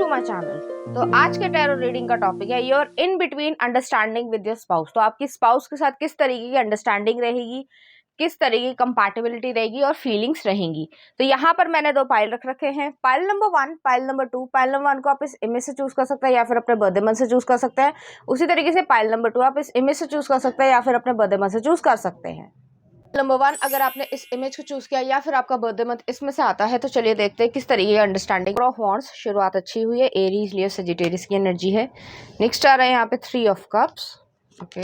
To my channel. तो आज के टैरो रीडिंग का टॉपिक है your in between understanding with your spouse. तो आपकी स्पाउस के साथ किस तरीके की अंडरस्टैंडिंग रहेगी, किस तरीके की कंपैटिबिलिटी रहेगी और फीलिंग्स रहेंगी। तो यहाँ पर मैंने दो पाइल रख रखे हैं, pile number 1, pile number 2। Pile number 1 को आप इस इमेज से चूज कर सकते हैं या फिर अपने बर्थडे मंथ से चूज कर सकते हैं। उसी तरीके से पाइल नंबर 2 आप इस इमेज से चूज कर सकते हैं या फिर अपने बर्थडे मंथ से चूज कर सकते हैं। नंबर 1 अगर आपने इस इमेज को चूज किया या फिर आपका बर्थडे मंथ इसमें से आता है, तो चलिए देखते हैं किस तरीके की अंडरस्टैंडिंग ऑफ वांड्स। शुरुआत अच्छी हुई है, एरीज लियो सजिटेरियस की एनर्जी है। नेक्स्ट आ रहा है यहाँ पे 3 ऑफ कप्स। ओके,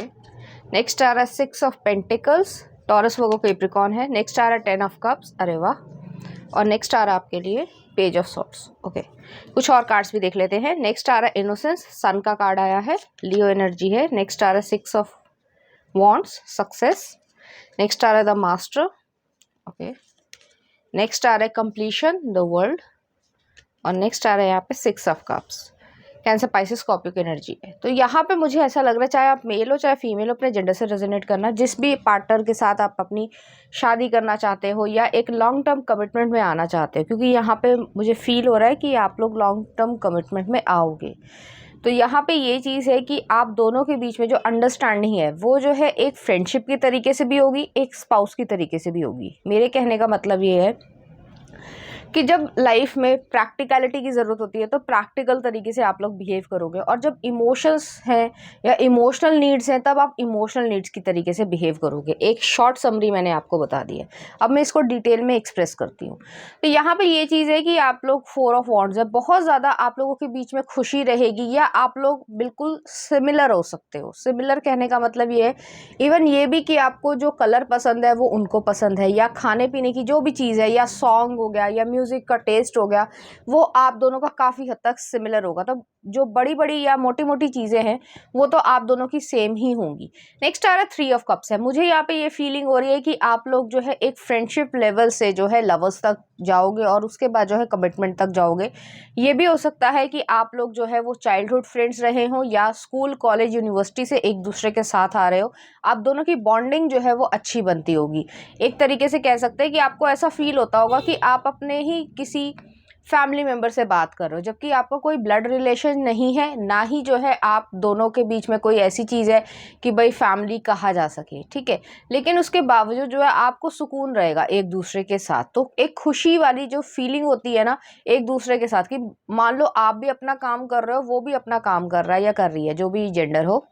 नेक्स्ट आ रहा है 6 of pentacles, Taurus Virgo Capricorn है। नेक्स्ट आ रहा है 10 ऑफ कप्स, अरे वाह। और नेक्स्ट आ रहा है आपके लिए पेज ऑफ सॉर्ड्स। ओके, कुछ और कार्ड्स भी देख लेते हैं। नेक्स्ट आ रहा है इनोसेंस, सन का कार्ड आया है, लियो एनर्जी है। नेक्स्ट आ रहा है 6 ऑफ वॉन्ड्स, सक्सेस। नेक्स्ट आ रहा है द मास्टर। ओके, नेक्स्ट आ रहा है कंप्लीशन, द वर्ल्ड। और नेक्स्ट आ रहा है यहाँ पे 6 of cups, cancer Pisces Scorpio की एनर्जी है। तो यहाँ पे मुझे ऐसा लग रहा है, चाहे आप मेल हो चाहे फीमेल हो, अपने जेंडर से रेजोनेट करना। जिस भी पार्टनर के साथ आप अपनी शादी करना चाहते हो या एक लॉन्ग टर्म कमिटमेंट में आना चाहते हो, क्योंकि यहाँ पे मुझे फील हो रहा है कि आप लोग लॉन्ग टर्म कमिटमेंट में आओगे। तो यहाँ पे ये चीज़ है कि आप दोनों के बीच में जो अंडरस्टैंडिंग है वो जो है एक फ्रेंडशिप की तरीके से भी होगी, एक स्पाउस की तरीके से भी होगी। मेरे कहने का मतलब ये है कि जब लाइफ में प्रैक्टिकलिटी की ज़रूरत होती है तो प्रैक्टिकल तरीके से आप लोग बिहेव करोगे, और जब इमोशंस हैं या इमोशनल नीड्स हैं तब आप इमोशनल नीड्स की तरीके से बिहेव करोगे। एक शॉर्ट समरी मैंने आपको बता दी है, अब मैं इसको डिटेल में एक्सप्रेस करती हूँ। तो यहाँ पे ये चीज़ है कि आप लोग 4 ऑफ वॉन्ड्स है, बहुत ज़्यादा आप लोगों के बीच में खुशी रहेगी, या आप लोग बिल्कुल सिमिलर हो सकते हो। सिमिलर कहने का मतलब ये है, इवन ये भी कि आपको जो कलर पसंद है वो उनको पसंद है, या खाने पीने की जो भी चीज़ है, या सॉन्ग हो गया, या म्यूज़िक का टेस्ट हो गया, वो आप दोनों का काफ़ी हद तक सिमिलर होगा। तो जो बड़ी बड़ी या मोटी मोटी चीज़ें हैं वो तो आप दोनों की सेम ही होंगी। नेक्स्ट आ रहा है 3 ऑफ कप्स है। मुझे यहाँ पे ये फीलिंग हो रही है कि आप लोग जो है एक फ्रेंडशिप लेवल से जो है लवर्स तक जाओगे और उसके बाद जो है कमिटमेंट तक जाओगे। ये भी हो सकता है कि आप लोग जो है वो चाइल्डहुड फ्रेंड्स रहे हो या स्कूल कॉलेज यूनिवर्सिटी से एक दूसरे के साथ आ रहे हो। आप दोनों की बॉन्डिंग जो है वो अच्छी बनती होगी। एक तरीके से कह सकते हैं कि आपको ऐसा फील होता होगा कि आप अपने ही किसी फैमिली मेंबर से बात कर रहे हो, जबकि आपका कोई ब्लड रिलेशन नहीं है, ना ही जो है आप दोनों के बीच में कोई ऐसी चीज़ है कि भाई फैमिली कहा जा सके, ठीक है। लेकिन उसके बावजूद जो है आपको सुकून रहेगा एक दूसरे के साथ। तो एक खुशी वाली जो फीलिंग होती है ना एक दूसरे के साथ, कि मान लो आप भी अपना काम कर रहे हो, वो भी अपना काम कर रहा है या कर रही है, जो भी जेंडर हो,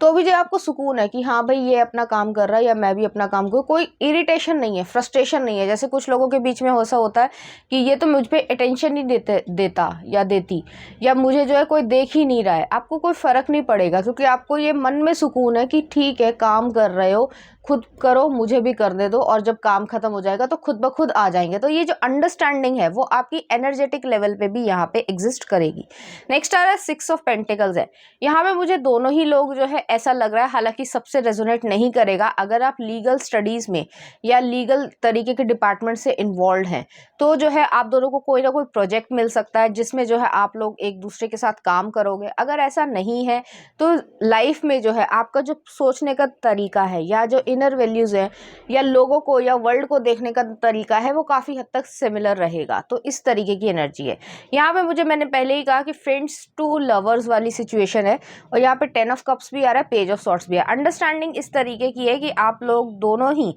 तो भी जो आपको सुकून है कि हाँ भाई ये अपना काम कर रहा है या मैं भी अपना काम करूँ। कोई इरिटेशन नहीं है, फ्रस्ट्रेशन नहीं है। जैसे कुछ लोगों के बीच में ऐसा होता है कि ये तो मुझ पे अटेंशन नहीं देता या देती, या मुझे जो है कोई देख ही नहीं रहा है। आपको कोई फ़र्क नहीं पड़ेगा, क्योंकि आपको ये मन में सुकून है कि ठीक है काम कर रहे हो, खुद करो, मुझे भी करने दो, और जब काम खत्म हो जाएगा तो खुद ब खुद आ जाएंगे। तो ये जो अंडरस्टैंडिंग है वो आपकी एनर्जेटिक लेवल पे भी यहाँ पे एग्जिस्ट करेगी। नेक्स्ट आ रहा है 6 ऑफ पेंटिकल्स है। यहाँ पे मुझे दोनों ही लोग जो है ऐसा लग रहा है, हालांकि सबसे रेजोनेट नहीं करेगा। अगर आप लीगल स्टडीज में या लीगल तरीके के डिपार्टमेंट से इन्वॉल्व हैं तो जो है आप दोनों को कोई ना कोई प्रोजेक्ट मिल सकता है जिसमें जो है आप लोग एक दूसरे के साथ काम करोगे। अगर ऐसा नहीं है तो लाइफ में जो है आपका जो सोचने का तरीका है या जो इनर वैल्यूज है या लोगों को या वर्ल्ड को देखने का तरीका है वो काफ़ी हद तक सिमिलर रहेगा। तो इस तरीके की एनर्जी है यहाँ पे। मैंने पहले ही कहा कि फ्रेंड्स टू लवर्स वाली सिचुएशन है, और यहाँ पे 10 ऑफ कप्स भी आ रहा है, पेज ऑफ सॉर्ड्स भी है। अंडरस्टैंडिंग इस तरीके की है कि आप लोग दोनों ही,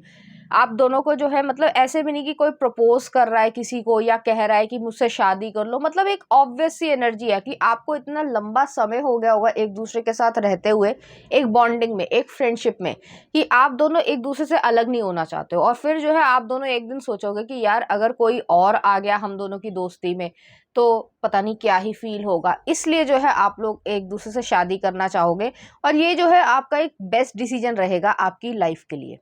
आप दोनों को जो है मतलब ऐसे भी नहीं कि कोई प्रपोज कर रहा है किसी को या कह रहा है कि मुझसे शादी कर लो। मतलब एक ऑब्वियस सी एनर्जी है कि आपको इतना लंबा समय हो गया होगा एक दूसरे के साथ रहते हुए, एक बॉन्डिंग में, एक फ्रेंडशिप में, कि आप दोनों एक दूसरे से अलग नहीं होना चाहते हो। और फिर जो है आप दोनों एक दिन सोचोगे कि यार अगर कोई और आ गया हम दोनों की दोस्ती में तो पता नहीं क्या ही फील होगा। इसलिए जो है आप लोग एक दूसरे से शादी करना चाहोगे, और ये जो है आपका एक बेस्ट डिसीजन रहेगा आपकी लाइफ के लिए।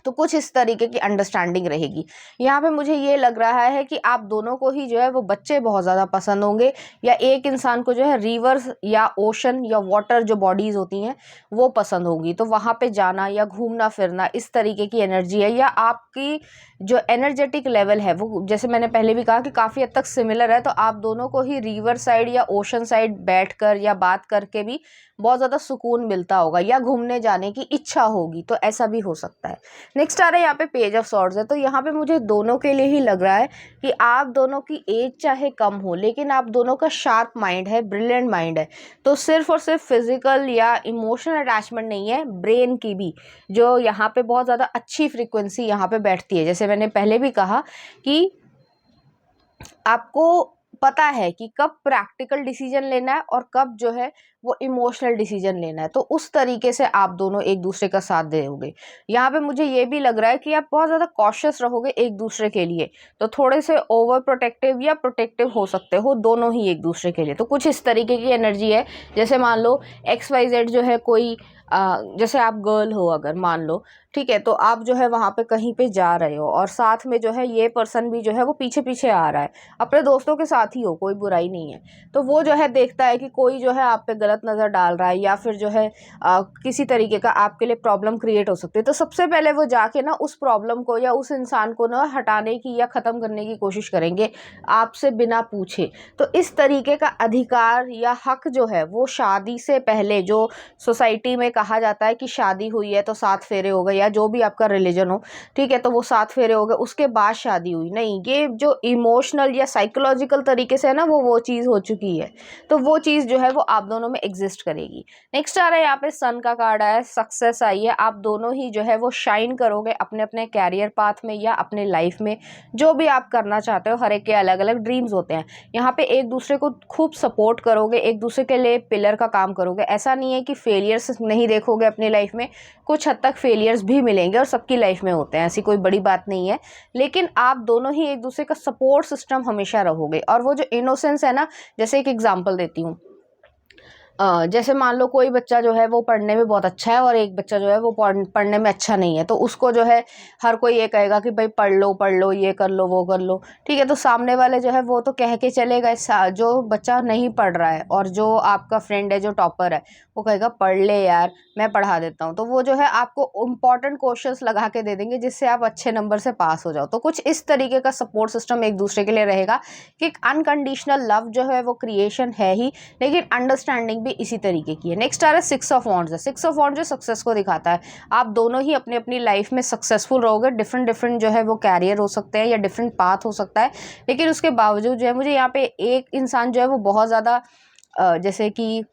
तो कुछ इस तरीके की अंडरस्टैंडिंग रहेगी। यहाँ पे मुझे ये लग रहा है कि आप दोनों को ही जो है वो बच्चे बहुत ज़्यादा पसंद होंगे, या एक इंसान को जो है रिवर्स या ओशन या वाटर जो बॉडीज़ होती हैं वो पसंद होगी। तो वहाँ पे जाना या घूमना फिरना इस तरीके की एनर्जी है, या आपकी जो एनर्जेटिक लेवल है वो, जैसे मैंने पहले भी कहा कि काफ़ी हद तक सिमिलर है। तो आप दोनों को ही रिवर साइड या ओशन साइड बैठकर या बात करके भी बहुत ज़्यादा सुकून मिलता होगा, या घूमने जाने की इच्छा होगी, तो ऐसा भी हो सकता है। नेक्स्ट आ रहा है यहाँ पे पेज ऑफ सॉर्ड्स है। तो यहाँ पे मुझे दोनों के लिए ही लग रहा है कि आप दोनों की एज चाहे कम हो, लेकिन आप दोनों का शार्प माइंड है, ब्रिलियंट माइंड है। तो सिर्फ और सिर्फ फिजिकल या इमोशनल अटैचमेंट नहीं है, ब्रेन की भी जो यहाँ पे बहुत ज़्यादा अच्छी फ्रीक्वेंसी यहाँ पे बैठती है। जैसे मैंने पहले भी कहा कि आपको पता है कि कब प्रैक्टिकल डिसीजन लेना है और कब जो है वो इमोशनल डिसीजन लेना है। तो उस तरीके से आप दोनों एक दूसरे का साथ दोगे। यहाँ पे मुझे ये भी लग रहा है कि आप बहुत ज़्यादा कॉशियस रहोगे एक दूसरे के लिए, तो थोड़े से ओवर प्रोटेक्टिव या प्रोटेक्टिव हो सकते हो दोनों ही एक दूसरे के लिए। तो कुछ इस तरीके की एनर्जी है। जैसे मान लो XYZ जो है कोई जैसे आप गर्ल हो अगर मान लो, ठीक है, तो आप जो है वहाँ पे कहीं पे जा रहे हो और साथ में जो है ये पर्सन भी जो है वो पीछे पीछे आ रहा है, अपने दोस्तों के साथ ही हो, कोई बुराई नहीं है। तो वो जो है देखता है कि कोई जो है आप पे गलत नज़र डाल रहा है या फिर जो है किसी तरीके का आपके लिए प्रॉब्लम क्रिएट हो सकती है। तो सबसे पहले वो जाके ना उस प्रॉब्लम को या उस इंसान को ना हटाने की या ख़त्म करने की कोशिश करेंगे आपसे बिना पूछे। तो इस तरीके का अधिकार या हक जो है वो शादी से पहले, जो सोसाइटी में कहा जाता है कि शादी हुई है तो 7 फेरे हो गए, या जो भी आपका रिलीजन हो, ठीक है, तो वो 7 फेरे हो गए उसके बाद शादी हुई नहीं। ये जो इमोशनल या साइकोलॉजिकल तरीके से है ना वो चीज़ हो चुकी है। तो वो चीज़ जो है वो आप दोनों में एग्जिस्ट करेगी। नेक्स्ट आ रहा है यहाँ पे सन का कार्ड आया है, सक्सेस आई है। आप दोनों ही जो है वो शाइन करोगे अपने अपने कैरियर पाथ में या अपने लाइफ में, जो भी आप करना चाहते हो। हर एक के अलग अलग ड्रीम्स होते हैं। यहाँ पे एक दूसरे को खूब सपोर्ट करोगे, एक दूसरे के लिए पिलर का काम करोगे। ऐसा नहीं है कि फेलियर्स नहीं देखोगे अपनी लाइफ में, कुछ हद तक फेलियर्स भी मिलेंगे और सबकी लाइफ में होते हैं, ऐसी कोई बड़ी बात नहीं है। लेकिन आप दोनों ही एक दूसरे का सपोर्ट सिस्टम हमेशा रहोगे। और वो जो इनोसेंस है ना, जैसे एक एग्जांपल देती हूँ, जैसे मान लो कोई बच्चा जो है वो पढ़ने में बहुत अच्छा है और एक बच्चा जो है वो पढ़ने में अच्छा नहीं है, तो उसको जो है हर कोई ये कहेगा कि भाई पढ़ लो, ये कर लो, वो कर लो, ठीक है। तो सामने वाले जो है वो तो कह के चलेगा, जो बच्चा नहीं पढ़ रहा है और जो आपका फ्रेंड है जो टॉपर है वो कहेगा पढ़ ले यार, मैं पढ़ा देता हूँ। तो वो जो है आपको इम्पॉर्टेंट क्वेश्चंस लगा के दे देंगे जिससे आप अच्छे नंबर से पास हो जाओ। तो कुछ इस तरीके का सपोर्ट सिस्टम एक दूसरे के लिए रहेगा कि अनकंडीशनल लव जो है वो क्रिएशन है ही, लेकिन अंडरस्टैंडिंग भी इसी तरीके की है। नेक्स्ट आ रहा है 6 ऑफ वॉन्ड्स है। 6 ऑफ वॉन्ड्स जो सक्सेस को दिखाता है। आप दोनों ही अपनी अपनी लाइफ में सक्सेसफुल रहोगे। डिफरेंट जो है वो कैरियर हो सकते हैं या डिफरेंट पाथ हो सकता है, लेकिन उसके बावजूद जो है मुझे यहाँ पे एक इंसान जो है वो बहुत ज़्यादा जैसे कि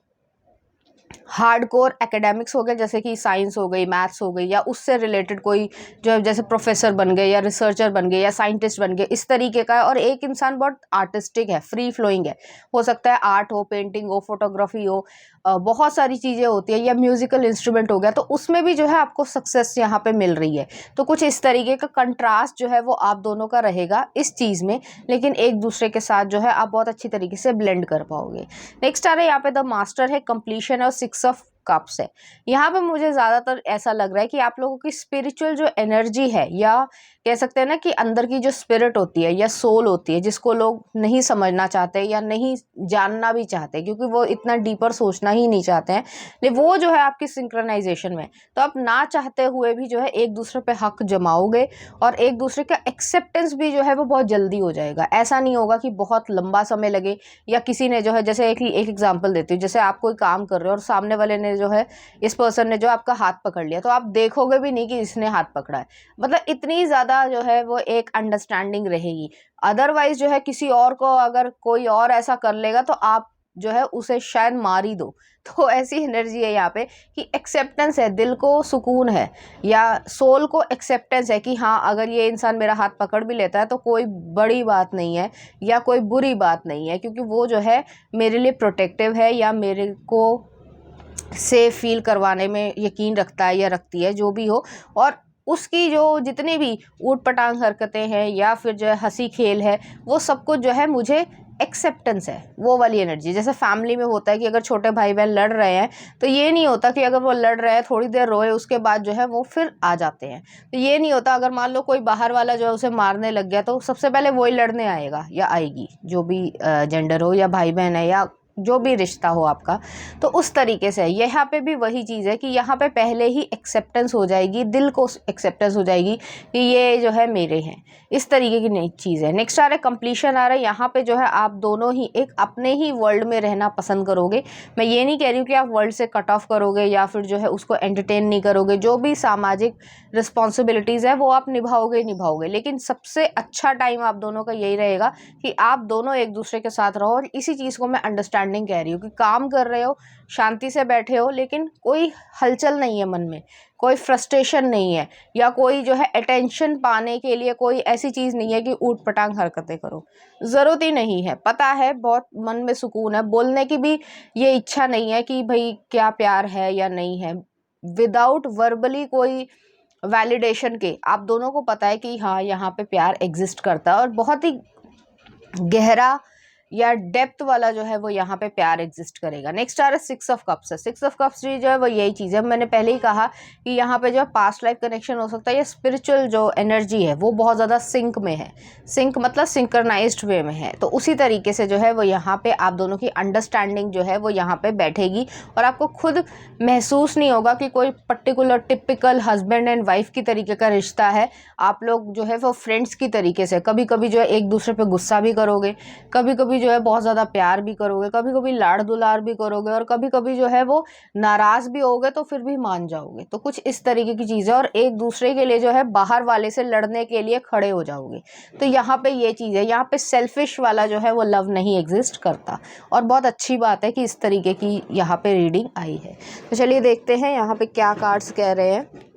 हार्डकोर एकेडमिक्स हो गए, जैसे कि साइंस हो गई, मैथ्स हो गई, या उससे रिलेटेड कोई जो है जैसे प्रोफेसर बन गए या रिसर्चर बन गए या साइंटिस्ट बन गए, इस तरीके का है। और एक इंसान बहुत आर्टिस्टिक है, फ्री फ्लोइंग है, हो सकता है आर्ट हो, पेंटिंग हो, फोटोग्राफी हो, बहुत सारी चीज़ें होती है, या म्यूजिकल इंस्ट्रूमेंट हो गया, तो उसमें भी जो है आपको सक्सेस यहाँ पे मिल रही है। तो कुछ इस तरीके का कंट्रास्ट जो है वो आप दोनों का रहेगा इस चीज़ में, लेकिन एक दूसरे के साथ जो है आप बहुत अच्छी तरीके से ब्लेंड कर पाओगे। नेक्स्ट आ रहा है यहाँ पे द मास्टर है, कंप्लीशन और 6 ऑफ कप्स है। यहाँ पे मुझे ज़्यादातर ऐसा लग रहा है कि आप लोगों की स्पिरिचुअल जो एनर्जी है, या कह सकते हैं ना कि अंदर की जो स्पिरिट होती है या सोल होती है, जिसको लोग नहीं समझना चाहते या नहीं जानना भी चाहते, क्योंकि वो इतना डीपर सोचना ही नहीं चाहते हैं, लेकिन वो जो है आपकी सिंक्रोनाइजेशन में, तो आप ना चाहते हुए भी जो है एक दूसरे पे हक जमाओगे और एक दूसरे का एक्सेप्टेंस भी जो है वो बहुत जल्दी हो जाएगा। ऐसा नहीं होगा कि बहुत लंबा समय लगे, या किसी ने जो है, जैसे एक एग्जाम्पल देती हूँ, जैसे आप कोई काम कर रहे हो और सामने वाले ने जो है, इस पर्सन ने जो आपका हाथ पकड़ लिया, तो आप देखोगे भी नहीं कि इसने हाथ पकड़ा है। मतलब इतनी ज़्यादा जो है वो एक अंडरस्टैंडिंग रहेगी। अदरवाइज जो है किसी और को अगर कोई और ऐसा कर लेगा तो आप जो है उसे शायद मार ही दो। तो ऐसी एनर्जी है यहाँ पे कि एक्सेप्टेंस है, दिल को सुकून है, या सोल को एक्सेप्टेंस है कि हाँ, अगर ये इंसान मेरा हाथ पकड़ भी लेता है तो कोई बड़ी बात नहीं है या कोई बुरी बात नहीं है, क्योंकि वो जो है मेरे लिए प्रोटेक्टिव है या मेरे को सेफ फील करवाने में यकीन रखता है या रखती है, जो भी हो। और उसकी जो जितनी भी ऊट पटांग हरकतें हैं या फिर जो है हंसी खेल है, वो सब कुछ जो है मुझे एक्सेप्टेंस है, वो वाली एनर्जी। जैसे फैमिली में होता है कि अगर छोटे भाई बहन लड़ रहे हैं, तो ये नहीं होता कि अगर वो लड़ रहे हैं थोड़ी देर रोए उसके बाद जो है वो फिर आ जाते हैं। तो ये नहीं होता, अगर मान लो कोई बाहर वाला जो है उसे मारने लग गया तो सबसे पहले वही लड़ने आएगा या आएगी, जो भी जेंडर हो, या भाई बहन है या जो भी रिश्ता हो आपका, तो उस तरीके से यहाँ पे भी वही चीज़ है कि यहाँ पे पहले ही एक्सेप्टेंस हो जाएगी, दिल को एक्सेप्टेंस हो जाएगी कि ये जो है मेरे हैं, इस तरीके की नई चीज़ है। नेक्स्ट आ रहा है कंप्लीशन आ रहा है। यहाँ पे जो है आप दोनों ही एक अपने ही वर्ल्ड में रहना पसंद करोगे। मैं ये नहीं कह रही हूँ कि आप वर्ल्ड से कट ऑफ करोगे या फिर जो है उसको एंटरटेन नहीं करोगे, जो भी सामाजिक रिस्पॉन्सिबिलिटीज़ है वो आप निभाओगे ही निभाओगे, लेकिन सबसे अच्छा टाइम आप दोनों का यही रहेगा कि आप दोनों एक दूसरे के साथ रहो। और इसी चीज़ को मैं अंडरस्टैंडिंग कह रही हूँ कि काम कर रहे हो, शांति से बैठे हो, लेकिन कोई हलचल नहीं है मन में, कोई फ्रस्ट्रेशन नहीं है, या कोई जो है अटेंशन पाने के लिए कोई ऐसी चीज़ नहीं है कि ऊट पटांग हरकतें करो, ज़रूरत ही नहीं है। पता है बहुत मन में सुकून है, बोलने की भी ये इच्छा नहीं है कि भाई क्या प्यार है या नहीं है। विदाउट वर्बली कोई वैलिडेशन के आप दोनों को पता है कि हाँ यहाँ पे प्यार एग्जिस्ट करता है, और बहुत ही गहरा या डेप्थ वाला जो है वो यहाँ पे प्यार एग्जिस्ट करेगा। नेक्स्ट आ रहा है 6 ऑफ कप्स है। 6 ऑफ कप्स जो है वो यही चीज़ है, मैंने पहले ही कहा कि यहाँ पे जो है पास्ट लाइफ कनेक्शन हो सकता है, या स्पिरिचुअल जो एनर्जी है वो बहुत ज़्यादा सिंक में है। सिंक मतलब सिंक्रनाइज्ड वे में है, तो उसी तरीके से जो है वो यहाँ पे आप दोनों की अंडरस्टैंडिंग जो है वो यहाँ पे बैठेगी, और आपको खुद महसूस नहीं होगा कि कोई particular typical husband and wife की तरीके का रिश्ता है। आप लोग जो है वो फ्रेंड्स की तरीके से कभी कभी जो है एक दूसरे पे गुस्सा भी करोगे, कभी कभी जो है बहुत ज़्यादा प्यार भी करोगे, कभी कभी लाड़ दुलार भी करोगे, और कभी कभी जो है वो नाराज़ भी होगे तो फिर भी मान जाओगे। तो कुछ इस तरीके की चीज़ है, और एक दूसरे के लिए जो है बाहर वाले से लड़ने के लिए खड़े हो जाओगे। तो यहाँ पे ये चीज़ है, यहाँ पे सेल्फिश वाला जो है वो लव नहीं एग्जिस्ट करता, और बहुत अच्छी बात है कि इस तरीके की यहाँ पे रीडिंग आई है। तो चलिए देखते हैं यहाँ पे क्या कार्ड्स कह रहे हैं।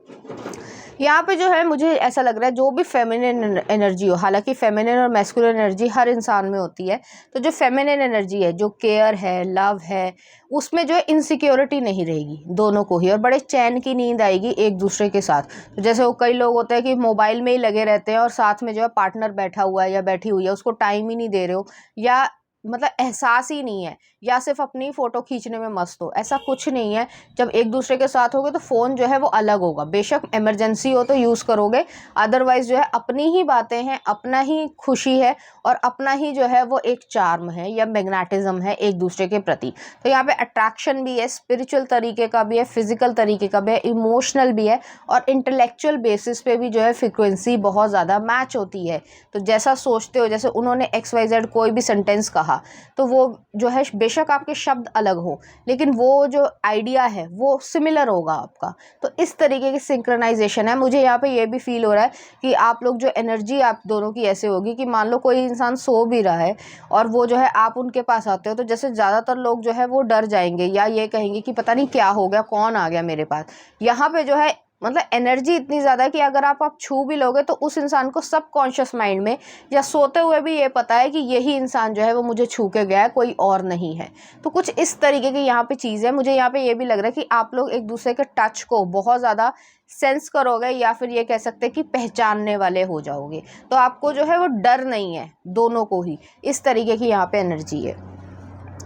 यहाँ पे जो है मुझे ऐसा लग रहा है जो भी फेमिनिन एनर्जी हो, हालांकि फेमिनिन और मैस्कुलिन एनर्जी हर इंसान में होती है, तो जो फेमिनिन एनर्जी है, जो केयर है, लव है, उसमें जो है इनसिक्योरिटी नहीं रहेगी दोनों को ही, और बड़े चैन की नींद आएगी एक दूसरे के साथ। तो जैसे वो कई लोग होते हैं कि मोबाइल में ही लगे रहते हैं और साथ में जो है पार्टनर बैठा हुआ है या बैठी हुई है, उसको टाइम ही नहीं दे रहे हो, या मतलब एहसास ही नहीं है, या सिर्फ अपनी फ़ोटो खींचने में मस्त हो, ऐसा कुछ नहीं है। जब एक दूसरे के साथ होगे तो फ़ोन जो है वो अलग होगा, बेशक इमरजेंसी हो तो यूज़ करोगे, अदरवाइज़ जो है अपनी ही बातें हैं, अपना ही खुशी है, और अपना ही जो है वो एक चार्म है या मैग्नेटिज्म है एक दूसरे के प्रति। तो यहाँ पे अट्रैक्शन भी है, स्पिरिचुअल तरीके का भी है, फिजिकल तरीके का भी है, इमोशनल भी है, और इंटेलेक्चुअल बेसिस पे भी जो है फ्रिक्वेंसी बहुत ज़्यादा मैच होती है। तो जैसा सोचते हो, जैसे उन्होंने XYZ कोई भी सेंटेंस कहा, तो वो जो है बेशक आपके शब्द अलग हो, लेकिन वो जो आइडिया है वो सिमिलर होगा आपका। तो इस तरीके की सिंक्रोनाइजेशन है। मुझे यहाँ पे ये भी फील हो रहा है कि आप लोग जो एनर्जी आप दोनों की ऐसे होगी कि मान लो कोई इंसान सो भी रहा है और वो जो है आप उनके पास आते हो, तो जैसे ज़्यादातर लोग जो है वो डर जाएंगे या ये कहेंगे कि पता नहीं क्या हो गया, कौन आ गया मेरे पास। यहाँ पे जो है मतलब एनर्जी इतनी ज़्यादा है कि अगर आप छू भी लोगे तो उस इंसान को सबकॉन्शियस माइंड में या सोते हुए भी ये पता है कि यही इंसान जो है वो मुझे छू के गया है, कोई और नहीं है। तो कुछ इस तरीके की यहाँ पे चीज़ है। मुझे यहाँ पे ये भी लग रहा है कि आप लोग एक दूसरे के टच को बहुत ज़्यादा सेंस करोगे, या फिर ये कह सकते हैं कि पहचानने वाले हो जाओगे। तो आपको जो है वो डर नहीं है दोनों को ही, इस तरीके की यहाँ पे एनर्जी है।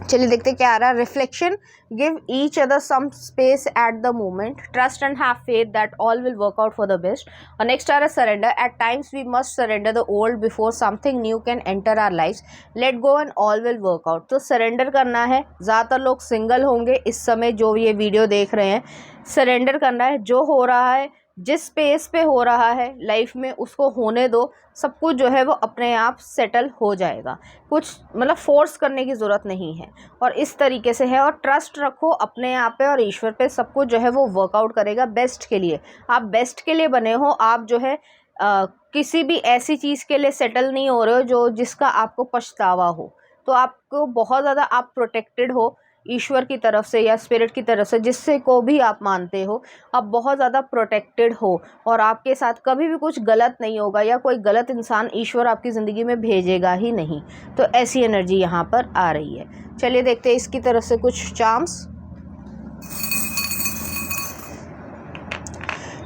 चलिए देखते क्या आ रहा है। Reflection, give each other some space at the moment, trust and have faith that all will work out for the best. और नेक्स्ट आ रहा है surrender, at times we must surrender the old before something new can enter our lifes, let go and all will work out. तो surrender करना है। ज़्यादातर लोग single होंगे इस समय जो ये वीडियो देख रहे हैं, सरेंडर करना है। जो हो रहा है, जिस स्पेस पे हो रहा है लाइफ में, उसको होने दो। सब कुछ जो है वो अपने आप सेटल हो जाएगा, कुछ मतलब फोर्स करने की ज़रूरत नहीं है, और इस तरीके से है। और ट्रस्ट रखो अपने आप पे और ईश्वर पे, सब कुछ जो है वो वर्कआउट करेगा बेस्ट के लिए। आप बेस्ट के लिए बने हो, आप जो है किसी भी ऐसी चीज़ के लिए सेटल नहीं हो रहे हो जो जिसका आपको पछतावा हो। तो आपको बहुत ज़्यादा, आप प्रोटेक्टेड हो ईश्वर की तरफ से या स्पिरिट की तरफ से, जिससे को भी आप मानते हो, आप बहुत ज़्यादा प्रोटेक्टेड हो, और आपके साथ कभी भी कुछ गलत नहीं होगा, या कोई गलत इंसान ईश्वर आपकी ज़िंदगी में भेजेगा ही नहीं। तो ऐसी एनर्जी यहाँ पर आ रही है। चलिए देखते हैं इसकी तरफ से कुछ चार्म्स।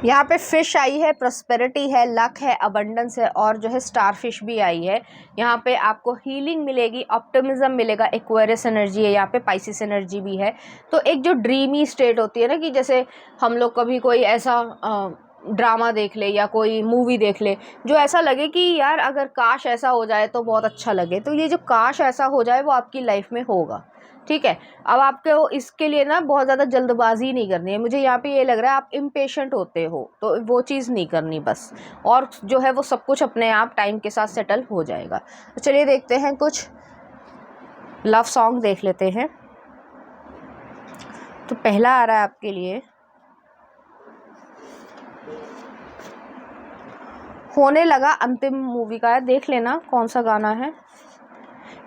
यहाँ पे फिश आई है, प्रॉस्पेरिटी है, लक है, अबंडेंस है, और जो है स्टारफिश भी आई है। यहाँ पे आपको हीलिंग मिलेगी, ऑप्टिमिज्म मिलेगा, एक्वेरियस एनर्जी है, यहाँ पे पाइसिस एनर्जी भी है। तो एक जो ड्रीमी स्टेट होती है ना, कि जैसे हम लोग कभी कोई ऐसा ड्रामा देख ले या कोई मूवी देख ले जो ऐसा लगे कि यार अगर काश ऐसा हो जाए तो बहुत अच्छा लगे, तो ये जो काश ऐसा हो जाए वो आपकी लाइफ में होगा। ठीक है। अब आपको इसके लिए ना बहुत ज़्यादा जल्दबाजी नहीं करनी है। मुझे यहाँ पे ये लग रहा है आप इम्पेशेंट होते हो, तो वो चीज़ नहीं करनी बस, और जो है वो सब कुछ अपने आप टाइम के साथ सेटल हो जाएगा। तो चलिए देखते हैं, कुछ लव सॉन्ग देख लेते हैं। तो पहला आ रहा है आपके लिए, होने लगा अंतिम मूवी का है, देख लेना कौन सा गाना है।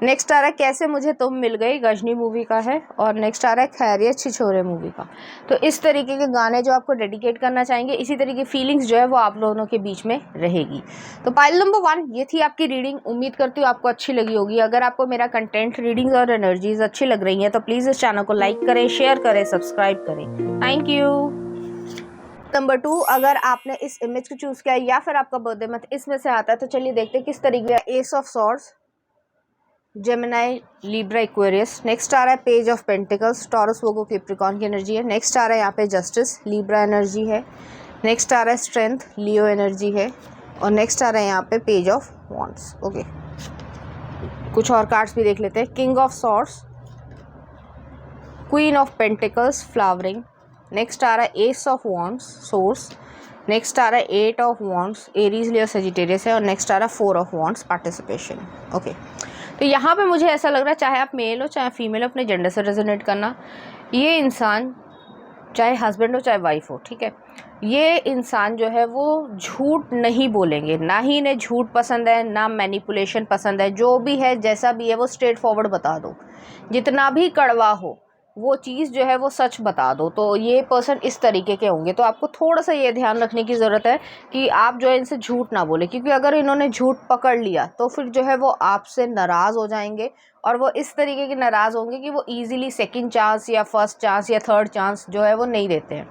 नेक्स्ट आ रहा है कैसे मुझे तुम मिल गई, गजनी मूवी का है। और नेक्स्ट आ रहा है खैरियत छिछोरे मूवी का। तो इस तरीके के गाने जो आपको डेडिकेट करना चाहेंगे, इसी तरीके की फीलिंग्स जो है वो आप दोनों के बीच में रहेगी। तो पाइल नंबर 1 ये थी आपकी रीडिंग। उम्मीद करती हूँ आपको अच्छी लगी होगी। अगर आपको मेरा कंटेंट, रीडिंग्स और एनर्जीज अच्छी लग रही हैं तो प्लीज़ इस चैनल को लाइक करें, शेयर करें, सब्सक्राइब करें। Thank you. नंबर 2, अगर आपने इस इमेज को चूज़ किया या फिर आपका बर्थडे मंथ इसमें से आता है, तो चलिए देखते हैं किस तरीके का। Ace of swords, Gemini, Libra, Aquarius. Next आ रहा है page of pentacles, Taurus, Virgo, Capricorn की एनर्जी है। नेक्स्ट आ रहा है यहाँ पे जस्टिस, लिब्रा एनर्जी है। नेक्स्ट आ रहा है स्ट्रेंथ, लियो एनर्जी है। और नेक्स्ट आ रहा है यहाँ पे पेज ऑफ वॉन्ड्स। ओके, कुछ और कार्ड्स भी देख लेते हैं। King of swords, queen of pentacles, flowering. Next आ रहा है ace of wands, source. Next आ रहा है 8 of wands, Aries, Leo, Sagittarius है। और नेक्स्ट आ रहा है 4 ऑफ वॉन्ड्स, पार्टिसिपेशन। ओके, तो यहाँ पे मुझे ऐसा लग रहा है, चाहे आप मेल हो चाहे फीमेल हो, अपने जेंडर से रेजोनेट करना। ये इंसान चाहे हस्बैंड हो चाहे वाइफ हो, ठीक है, ये इंसान जो है वो झूठ नहीं बोलेंगे, ना ही इन्हें झूठ पसंद है, ना मैनिपुलेशन पसंद है। जो भी है, जैसा भी है, वो स्ट्रेट फॉरवर्ड बता दो। जितना भी कड़वा हो वो चीज़ जो है वो सच बता दो। तो ये पर्सन इस तरीके के होंगे। तो आपको थोड़ा सा ये ध्यान रखने की ज़रूरत है कि आप जो है इनसे झूठ ना बोले, क्योंकि अगर इन्होंने झूठ पकड़ लिया तो फिर जो है वो आपसे नाराज़ हो जाएंगे। और वो इस तरीके के नाराज़ होंगे कि वो ईज़िली सेकंड चांस या फर्स्ट चांस या थर्ड चांस जो है वो नहीं देते हैं।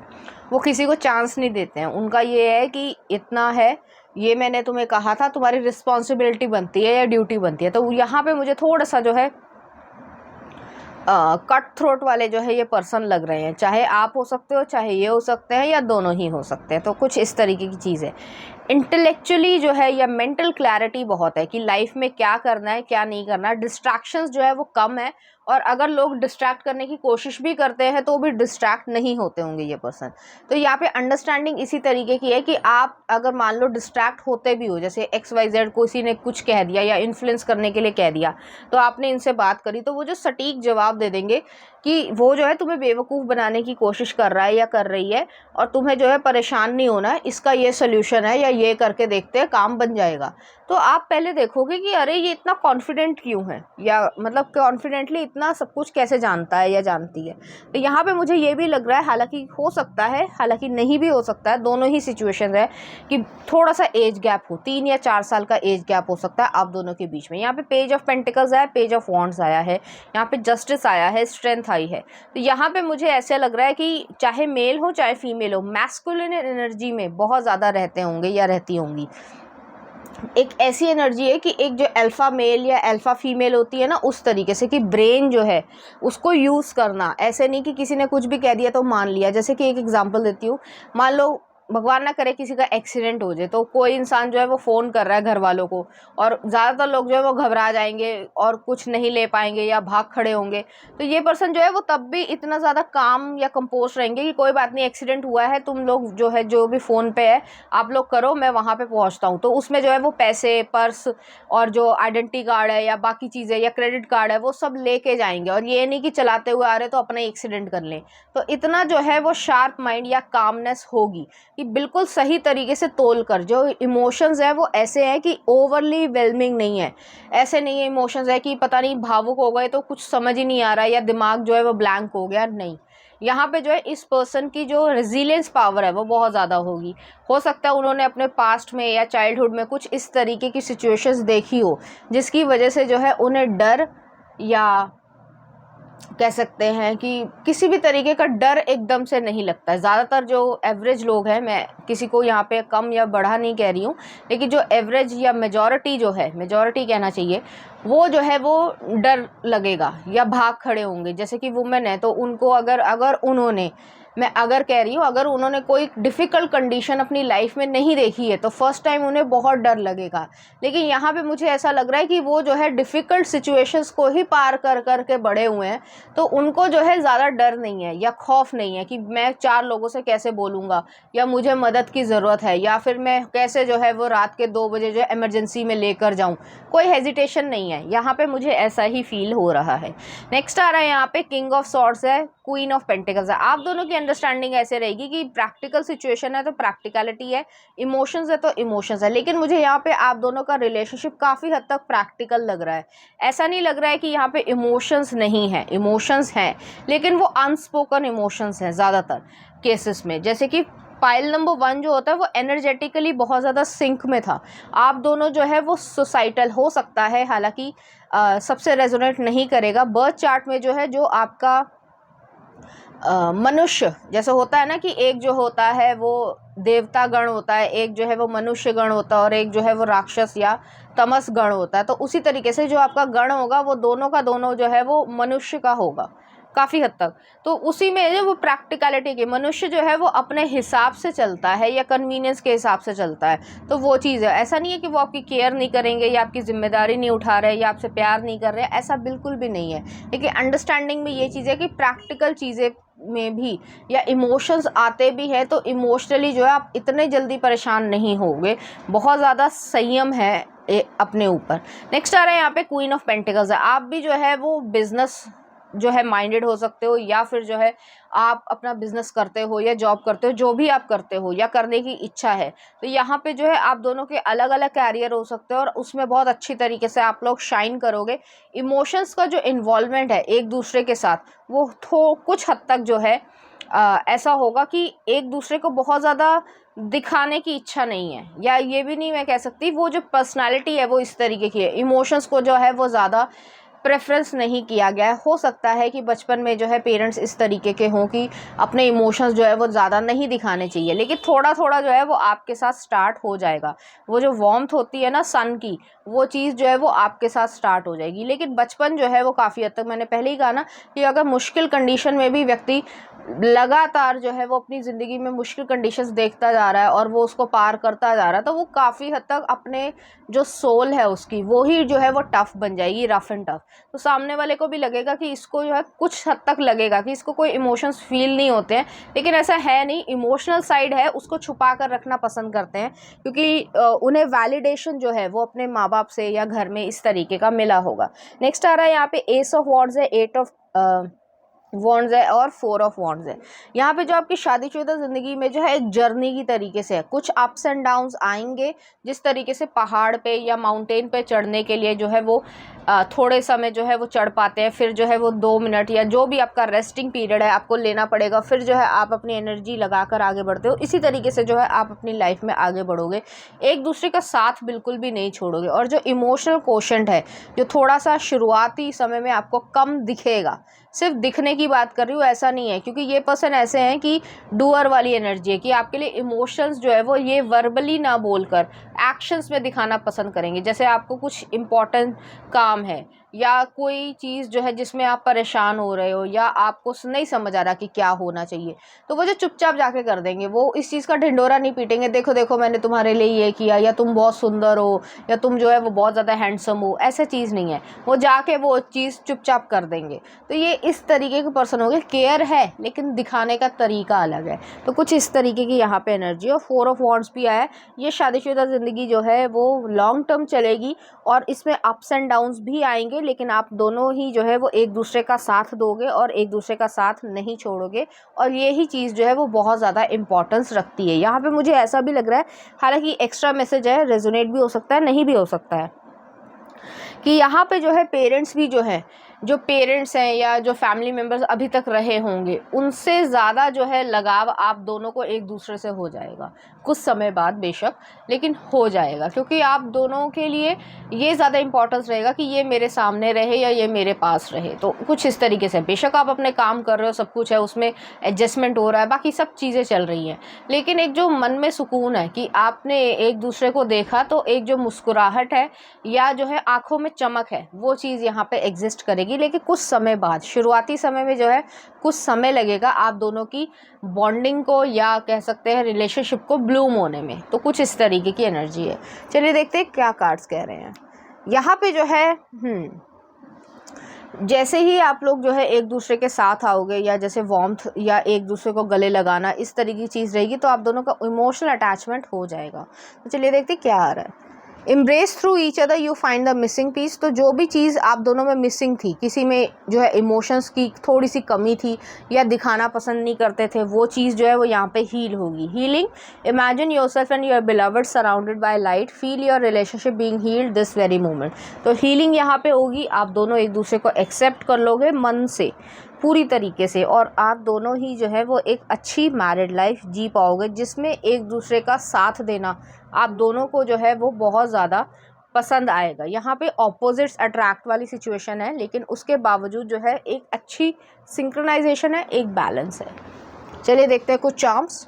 वो किसी को चांस नहीं देते हैं। उनका ये है कि इतना है, ये मैंने तुम्हें कहा था, तुम्हारी रिस्पॉन्सिबिलिटी बनती है या ड्यूटी बनती है। तो यहाँ पे मुझे थोड़ा सा जो है कट थ्रोट वाले जो है ये पर्सन लग रहे हैं। चाहे आप हो सकते हो, चाहे ये हो सकते हैं, या दोनों ही हो सकते हैं। तो कुछ इस तरीके की चीज़ है। इंटेलेक्चुअली जो है या मेंटल क्लैरिटी बहुत है कि लाइफ में क्या करना है क्या नहीं करना। डिस्ट्रैक्शंस जो है वो कम है, और अगर लोग डिस्ट्रैक्ट करने की कोशिश भी करते हैं तो भी डिस्ट्रैक्ट नहीं होते होंगे ये पर्सन। तो यहाँ पे अंडरस्टैंडिंग इसी तरीके की है कि आप अगर मान लो डिस्ट्रैक्ट होते भी हो, जैसे XYZ किसी ने कुछ कह दिया या इन्फ्लुएंस करने के लिए कह दिया, तो आपने इनसे बात करी, तो वो जो सटीक जवाब दे देंगे कि वो जो है तुम्हें बेवकूफ़ बनाने की कोशिश कर रहा है या कर रही है, और तुम्हें जो है परेशान नहीं होना है, इसका ये सोल्यूशन है, या ये करके देखते हैं काम बन जाएगा। तो आप पहले देखोगे कि अरे ये इतना कॉन्फिडेंट क्यों है, या मतलब कॉन्फिडेंटली इतना सब कुछ कैसे जानता है या जानती है। तो यहाँ पे मुझे ये भी लग रहा है, हालांकि हो सकता है, हालांकि नहीं भी हो सकता है, दोनों ही सिचुएशन है कि थोड़ा सा एज गैप हो, 3 या 4 साल का एज गैप हो सकता है आप दोनों के बीच में। यहाँ पे पेज ऑफ पेंटिकल्स आया, पेज ऑफ वॉन्ड्स आया है, यहाँ पे जस्टिस आया है, स्ट्रेंथ आई है। तो यहाँ पे मुझे ऐसे लग रहा है कि चाहे मेल हो चाहे फीमेल हो, मैस्कुलिन एनर्जी में बहुत ज़्यादा रहते होंगे या रहती होंगी। एक ऐसी एनर्जी है कि एक जो अल्फ़ा मेल या अल्फ़ा फीमेल होती है ना, उस तरीके से कि ब्रेन जो है उसको यूज़ करना। ऐसे नहीं कि किसी ने कुछ भी कह दिया तो मान लिया। जैसे कि एक एग्जांपल देती हूँ, मान लो भगवान ना करे किसी का एक्सीडेंट हो जाए, तो कोई इंसान जो है वो फ़ोन कर रहा है घर वालों को, और ज़्यादातर लोग जो है वो घबरा जाएंगे और कुछ नहीं ले पाएंगे या भाग खड़े होंगे। तो ये पर्सन जो है वो तब भी इतना ज़्यादा काम या कंपोज रहेंगे कि कोई बात नहीं, एक्सीडेंट हुआ है, तुम लोग जो है जो भी फ़ोन पे है आप लोग करो, मैं वहाँ पे पहुँचता हूँ। तो उसमें जो है वो पैसे, पर्स और जो आइडेंटिटी कार्ड है या बाकी चीज़ें या क्रेडिट कार्ड है वो सब लेके जाएंगे, और ये नहीं कि चलाते हुए आ रहे तो अपना एक्सीडेंट कर लें। तो इतना जो है वो शार्प माइंड या कामनेस होगी कि बिल्कुल सही तरीके से तोल कर, जो इमोशंस है वो ऐसे हैं कि ओवरली वेलमिंग नहीं है। ऐसे नहीं है इमोशंस है कि पता नहीं भावुक हो गए तो कुछ समझ ही नहीं आ रहा है या दिमाग जो है वो ब्लैंक हो गया, नहीं। यहाँ पे जो है इस पर्सन की जो रेजिलियंस पावर है वो बहुत ज़्यादा होगी। हो सकता है उन्होंने अपने पास्ट में या चाइल्डहुड में कुछ इस तरीके की सिचुएशंस देखी हो जिसकी वजह से जो है उन्हें डर, या कह सकते हैं कि किसी भी तरीके का डर एकदम से नहीं लगता है। ज़्यादातर जो एवरेज लोग हैं, मैं किसी को यहाँ पे कम या बढ़ा नहीं कह रही हूँ, लेकिन जो एवरेज या मेजॉरिटी जो है, मेजॉरिटी कहना चाहिए, वो जो है वो डर लगेगा या भाग खड़े होंगे। जैसे कि वुमेन है तो उनको अगर उन्होंने मैं अगर कह रही हूँ, अगर उन्होंने कोई डिफ़िकल्ट कंडीशन अपनी लाइफ में नहीं देखी है तो फर्स्ट टाइम उन्हें बहुत डर लगेगा। लेकिन यहाँ पे मुझे ऐसा लग रहा है कि वो जो है डिफ़िकल्ट सिचुएशंस को ही पार कर कर के बड़े हुए हैं, तो उनको जो है ज़्यादा डर नहीं है या खौफ नहीं है कि मैं 4 लोगों से कैसे बोलूँगा, या मुझे मदद की ज़रूरत है, या फिर मैं कैसे जो है वो रात के 2 बजे जो है इमरजेंसी में लेकर जाऊँ। कोई हेजिटेशन नहीं है, यहाँ पे मुझे ऐसा ही फील हो रहा है। नेक्स्ट आ रहा है यहाँ पे किंग ऑफ सॉर्ड्स है, क्वीन ऑफ पेंटिकल्स है। आप दोनों की अंडरस्टैंडिंग ऐसे रहेगी कि प्रैक्टिकल सिचुएशन है तो प्रैक्टिकलिटी है, इमोशंस है तो इमोशंस है। लेकिन मुझे यहाँ पे आप दोनों का रिलेशनशिप काफ़ी हद तक प्रैक्टिकल लग रहा है। ऐसा नहीं लग रहा है कि यहाँ पे इमोशंस नहीं है, इमोशंस हैं, लेकिन वो अनस्पोकन इमोशंस हैं ज़्यादातर केसेस में। जैसे कि पाइल नंबर 1 जो होता है वो एनर्जेटिकली बहुत ज़्यादा सिंक में था। आप दोनों जो है वो सोसाइटल हो सकता है, हालांकि सबसे रेजोनेट नहीं करेगा। बर्थ चार्ट में जो है, जो आपका मनुष्य जैसे होता है ना, कि एक जो होता है वो देवता गण होता है, एक जो है वो मनुष्य गण होता है, और एक जो है वो राक्षस या तमस गण होता है। तो उसी तरीके से जो आपका गण होगा वो दोनों का दोनों जो है वो मनुष्य का होगा काफ़ी हद तक। तो उसी में जो वो प्रैक्टिकलिटी की, मनुष्य जो है वो अपने हिसाब से चलता है या कन्वीनियंस के हिसाब से चलता है। तो वो चीज़ है, ऐसा नहीं है कि वो आपकी केयर नहीं करेंगे या आपकी जिम्मेदारी नहीं उठा रहे या आपसे प्यार नहीं कर रहे, ऐसा बिल्कुल भी नहीं है। लेकिन अंडरस्टैंडिंग में ये चीज़ है कि प्रैक्टिकल चीज़ें में भी या इमोशंस आते भी हैं तो इमोशनली जो है आप इतने जल्दी परेशान नहीं होगे, बहुत ज़्यादा संयम है अपने ऊपर। नेक्स्ट आ रहा है यहाँ पे क्वीन ऑफ पेंटिकल्स है। आप भी जो है वो बिजनेस जो है माइंडेड हो सकते हो, या फिर जो है आप अपना बिजनेस करते हो या जॉब करते हो, जो भी आप करते हो या करने की इच्छा है, तो यहाँ पे जो है आप दोनों के अलग अलग कैरियर हो सकते हो और उसमें बहुत अच्छी तरीके से आप लोग शाइन करोगे। इमोशंस का जो इन्वॉल्वमेंट है एक दूसरे के साथ वो कुछ हद तक जो है ऐसा होगा कि एक दूसरे को बहुत ज़्यादा दिखाने की इच्छा नहीं है, या ये भी नहीं मैं कह सकती, वो जो पर्सनालिटी है वो इस तरीके की है। इमोशंस को जो है वो ज़्यादा प्रेफरेंस नहीं किया गया है। हो सकता है कि बचपन में जो है पेरेंट्स इस तरीके के हों कि अपने इमोशंस जो है वो ज़्यादा नहीं दिखाने चाहिए, लेकिन थोड़ा थोड़ा जो है वो आपके साथ स्टार्ट हो जाएगा। वो जो वार्मथ होती है ना सन की, वो चीज़ जो है वो आपके साथ स्टार्ट हो जाएगी। लेकिन बचपन जो है वो काफ़ी हद तक, मैंने पहले ही कहा ना, कि अगर मुश्किल कंडीशन में भी व्यक्ति लगातार जो है वो अपनी ज़िंदगी में मुश्किल कंडीशंस देखता जा रहा है और वो उसको पार करता जा रहा है, तो वो काफ़ी हद तक अपने जो सोल है उसकी, वो ही जो है वो टफ़ बन जाएगी, रफ़ एंड टफ़। तो सामने वाले को भी लगेगा कि इसको जो है, कुछ हद तक लगेगा कि इसको कोई इमोशंस फील नहीं होते हैं, लेकिन ऐसा है नहीं। इमोशनल साइड है उसको छुपा कर रखना पसंद करते हैं, क्योंकि उन्हें वैलिडेशन जो है वो अपने माँ बाप से या घर में इस तरीके का मिला होगा। नेक्स्ट आ रहा है यहाँ पे एस ऑफ वॉन्ड्स है, 8 ऑफ वॉन्ड्स है और 4 ऑफ वॉन्ड्स है। यहाँ पे जो आपकी शादीशुदा ज़िंदगी में जो है एक जर्नी की तरीके से है, कुछ अप्स एंड डाउन्स आएंगे। जिस तरीके से पहाड़ पे या माउंटेन पे चढ़ने के लिए जो है वो थोड़े समय जो है वो चढ़ पाते हैं, फिर जो है वो 2 मिनट या जो भी आपका रेस्टिंग पीरियड है आपको लेना पड़ेगा, फिर जो है आप अपनी एनर्जी लगाकर आगे बढ़ते हो। इसी तरीके से जो है आप अपनी लाइफ में आगे बढ़ोगे, एक दूसरे का साथ बिल्कुल भी नहीं छोड़ोगे। और जो इमोशनल कोशेंट है, जो थोड़ा सा शुरुआती समय में आपको कम दिखेगा, सिर्फ दिखने की बात कर रही हूँ, ऐसा नहीं है, क्योंकि ये पर्सन ऐसे हैं कि डूअर वाली एनर्जी है, कि आपके लिए इमोशंस जो है वो ये वर्बली ना बोलकर एक्शंस में दिखाना पसंद करेंगे। जैसे आपको कुछ इम्पोर्टेंट काम है या कोई चीज़ जो है जिसमें आप परेशान हो रहे हो या आपको नहीं समझ आ रहा कि क्या होना चाहिए, तो वो जो चुपचाप जाके कर देंगे, वो इस चीज़ का ढिंडोरा नहीं पीटेंगे, देखो देखो मैंने तुम्हारे लिए ये किया, या तुम बहुत सुंदर हो, या तुम जो है वो बहुत ज़्यादा हैंडसम हो, ऐसा चीज़ नहीं है। वो जाके वो चीज़ चुपचाप कर देंगे। तो ये इस तरीके के पर्सन हो गए, केयर है लेकिन दिखाने का तरीका अलग है। तो कुछ इस तरीके की यहाँ पे एनर्जी। और 4 ऑफ वॉन्ड्स भी आया है। ये शादीशुदा ज़िंदगी जो है वो लॉन्ग टर्म चलेगी और इसमें अप्स एंड डाउन्स भी आएंगे, लेकिन आप दोनों ही जो है वो एक दूसरे का साथ दोगे और एक दूसरे का साथ नहीं छोड़ोगे। और ये ही चीज़ जो है वो बहुत ज़्यादा इंपॉर्टेंस रखती है। यहाँ पे मुझे ऐसा भी लग रहा है, हालांकि एक्स्ट्रा मैसेज है, रेजोनेट भी हो सकता है, नहीं भी हो सकता है, कि यहाँ पे जो है पेरेंट्स भी जो है, जो पेरेंट्स हैं या जो फैमिली मेम्बर्स अभी तक रहे होंगे, उनसे ज़्यादा जो है लगाव आप दोनों को एक दूसरे से हो जाएगा कुछ समय बाद, बेशक, लेकिन हो जाएगा, क्योंकि आप दोनों के लिए ये ज़्यादा इंपॉर्टेंस रहेगा कि ये मेरे सामने रहे या ये मेरे पास रहे। तो कुछ इस तरीके से, बेशक आप अपने काम कर रहे हो, सब कुछ है, उसमें एडजस्टमेंट हो रहा है, बाकी सब चीज़ें चल रही हैं, लेकिन एक जो मन में सुकून है कि आपने एक दूसरे को देखा, तो एक जो मुस्कुराहट है या जो है आँखों में चमक है, वो चीज़ यहाँ पे एग्जिस्ट करेगी। रहेगी, लेकिन कुछ समय बाद, शुरुआती समय में जो है कुछ समय लगेगा आप दोनों की बॉन्डिंग को या कह सकते हैं रिलेशनशिप को ब्लूम होने में। तो कुछ इस तरीके की एनर्जी है। चलिए देखते हैं क्या कार्ड्स कह रहे हैं। यहाँ पे जो है जैसे ही आप लोग जो है एक दूसरे के साथ आओगे, या जैसे वार्मथ या एक दूसरे को गले लगाना, इस तरीके की चीज़ रहेगी, तो आप दोनों का इमोशनल अटैचमेंट हो जाएगा। तो चलिए देखते हैं क्या आ रहा है। Embrace through each other you find the missing piece. तो जो भी चीज़ आप दोनों में मिसिंग थी, किसी में जो है इमोशंस की थोड़ी सी कमी थी या दिखाना पसंद नहीं करते थे, वो चीज़ जो है वो यहाँ पे हील होगी। Healing, imagine yourself and your beloved surrounded by light, feel your relationship being healed this very moment. तो हीलिंग यहाँ पे होगी, आप दोनों एक दूसरे को एक्सेप्ट कर लोगे मन से, पूरी तरीके से, और आप दोनों ही जो है वो एक अच्छी मैरिड लाइफ जी पाओगे, जिसमें एक दूसरे का साथ देना आप दोनों को जो है वो बहुत ज़्यादा पसंद आएगा। यहाँ पे ऑपोजिट्स अट्रैक्ट वाली सिचुएशन है, लेकिन उसके बावजूद जो है एक अच्छी सिंक्रोनाइजेशन है, एक बैलेंस है। चलिए देखते हैं कुछ चार्म्स।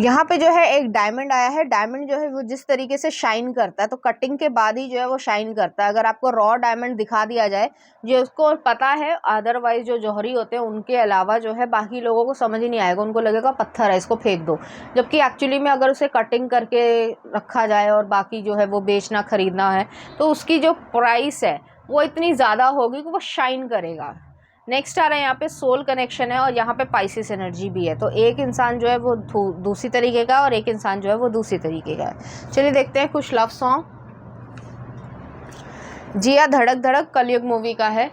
यहाँ पे जो है एक डायमंड आया है। डायमंड जो है वो जिस तरीके से शाइन करता है, तो कटिंग के बाद ही जो है वो शाइन करता है। अगर आपको रॉ डायमंड दिखा दिया जाए, जो उसको पता है, अदरवाइज जो जौहरी होते हैं उनके अलावा जो है बाकी लोगों को समझ ही नहीं आएगा, उनको लगेगा पत्थर है, इसको फेंक दो। जबकि एक्चुअली में अगर उसे कटिंग करके रखा जाए और बाकी जो है वो बेचना खरीदना है, तो उसकी जो प्राइस है वो इतनी ज़्यादा होगी कि वो शाइन करेगा। नेक्स्ट आ रहा है यहाँ पे सोल कनेक्शन है, और यहाँ पे पाइसिस एनर्जी भी है। तो एक इंसान जो है वो दूसरी तरीके का, और एक इंसान जो है वो दूसरी तरीके का है। चलिए देखते हैं कुछ लव सॉन्ग। जिया धड़क धड़क कलयुग मूवी का है।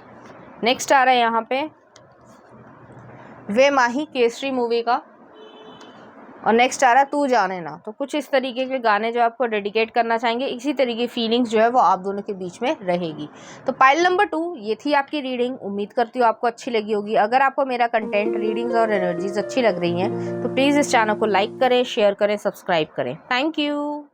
नेक्स्ट आ रहा है यहाँ पे वे माही केसरी मूवी का, और नेक्स्ट आ रहा है तू जाने ना। तो कुछ इस तरीके के गाने जो आपको डेडिकेट करना चाहेंगे, इसी तरीके की फीलिंग्स जो है वो आप दोनों के बीच में रहेगी। तो पाइल नंबर 2 ये थी आपकी रीडिंग। उम्मीद करती हूँ आपको अच्छी लगी होगी। अगर आपको मेरा कंटेंट, रीडिंग्स और एनर्जीज अच्छी लग रही हैं तो प्लीज़ इस चैनल को लाइक करें, शेयर करें, सब्सक्राइब करें। Thank you.